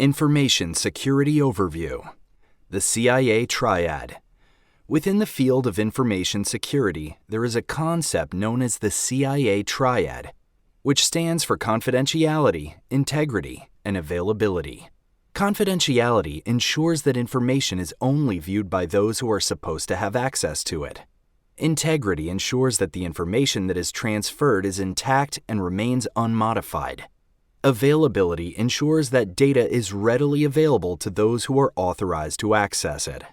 Information Security Overview. The CIA Triad. Within the field of information security, there is a concept known as the CIA Triad, which stands for confidentiality, integrity, and availability. Confidentiality ensures that information is only viewed by those who are supposed to have access to it. Integrity ensures that the information that is transferred is intact and remains unmodified. Availability ensures that data is readily available to those who are authorized to access it.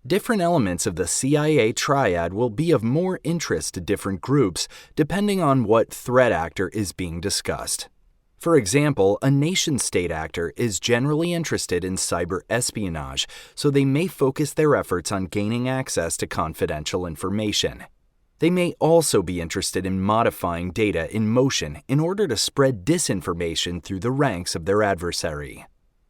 Different elements of the CIA Triad will be of more interest to different groups depending on what threat actor is being discussed. For example, a nation-state actor is generally interested in cyber espionage, so they may focus their efforts on gaining access to confidential information. They may also be interested in modifying data in motion in order to spread disinformation through the ranks of their adversary.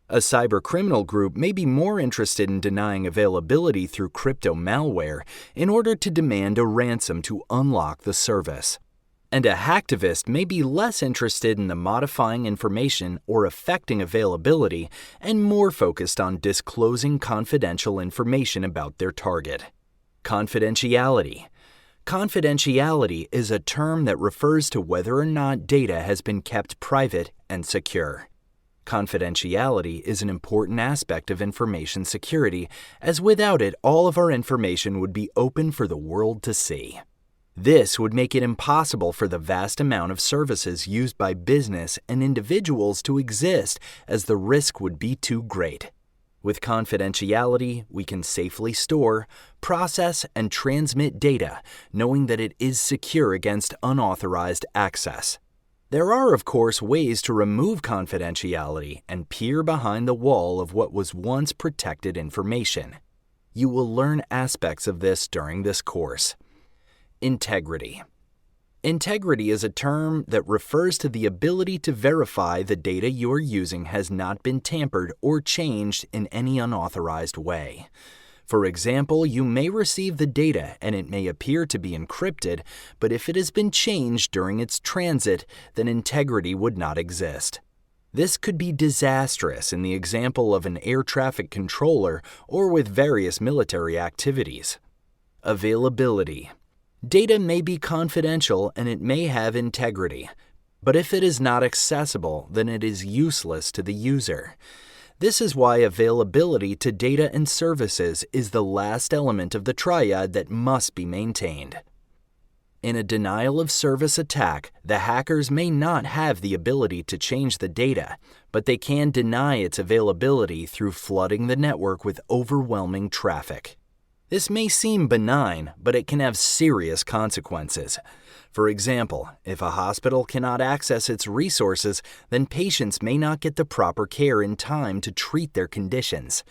A cybercriminal group may be more interested in denying availability through crypto malware in order to demand a ransom to unlock the service. And a hacktivist may be less interested in the modifying information or affecting availability and more focused on disclosing confidential information about their target. Confidentiality. Confidentiality is a term that refers to whether or not data has been kept private and secure. Confidentiality is an important aspect of information security, as without it, all of our information would be open for the world to see. This would make it impossible for the vast amount of services used by business and individuals to exist, as the risk would be too great. With confidentiality, we can safely store, process, and transmit data, knowing that it is secure against unauthorized access. There are, of course, ways to remove confidentiality and peer behind the wall of what was once protected information. You will learn aspects of this during this course. Integrity. Integrity is a term that refers to the ability to verify the data you are using has not been tampered or changed in any unauthorized way. For example, you may receive the data and it may appear to be encrypted, but if it has been changed during its transit, then integrity would not exist. This could be disastrous in the example of an air traffic controller or with various military activities. Availability. Data may be confidential and it may have integrity, but if it is not accessible, then it is useless to the user. This is why availability to data and services is the last element of the triad that must be maintained. In a denial-of-service attack, the hackers may not have the ability to change the data, but they can deny its availability through flooding the network with overwhelming traffic. This may seem benign, but it can have serious consequences. For example, if a hospital cannot access its resources, then patients may not get the proper care in time to treat their conditions.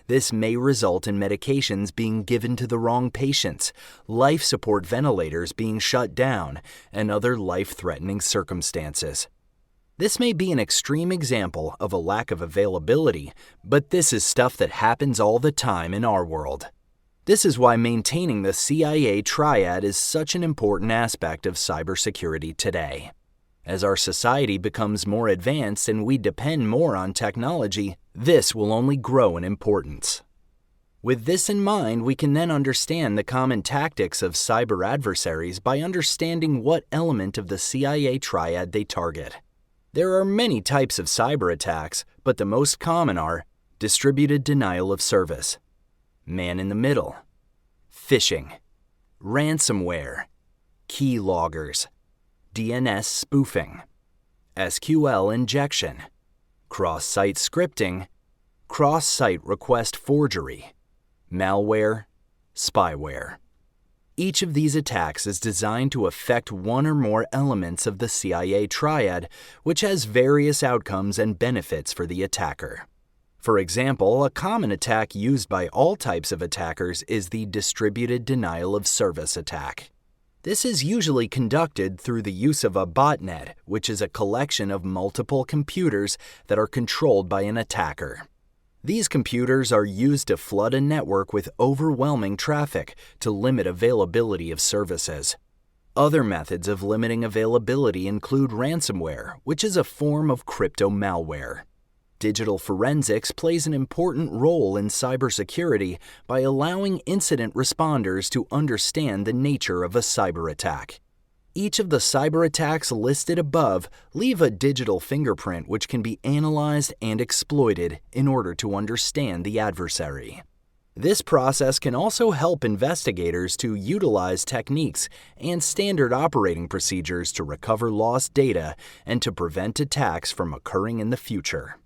This may result in medications being given to the wrong patients, life support ventilators being shut down, and other life-threatening circumstances. This may be an extreme example of a lack of availability, but this is stuff that happens all the time in our world. This is why maintaining the CIA Triad is such an important aspect of cybersecurity today. As our society becomes more advanced and we depend more on technology, this will only grow in importance. With this in mind, we can then understand the common tactics of cyber adversaries by understanding what element of the CIA Triad they target. There are many types of cyber attacks, but the most common are distributed denial of service, man-in-the-middle, phishing, ransomware, keyloggers, DNS spoofing, SQL injection, cross-site scripting, cross-site request forgery, malware, spyware. Each of these attacks is designed to affect one or more elements of the CIA Triad, which has various outcomes and benefits for the attacker. For example, a common attack used by all types of attackers is the distributed denial of service attack. This is usually conducted through the use of a botnet, which is a collection of multiple computers that are controlled by an attacker. These computers are used to flood a network with overwhelming traffic to limit availability of services. Other methods of limiting availability include ransomware, which is a form of crypto malware. Digital forensics plays an important role in cybersecurity by allowing incident responders to understand the nature of a cyber attack. Each of the cyber attacks listed above leave a digital fingerprint which can be analyzed and exploited in order to understand the adversary. This process can also help investigators to utilize techniques and standard operating procedures to recover lost data and to prevent attacks from occurring in the future.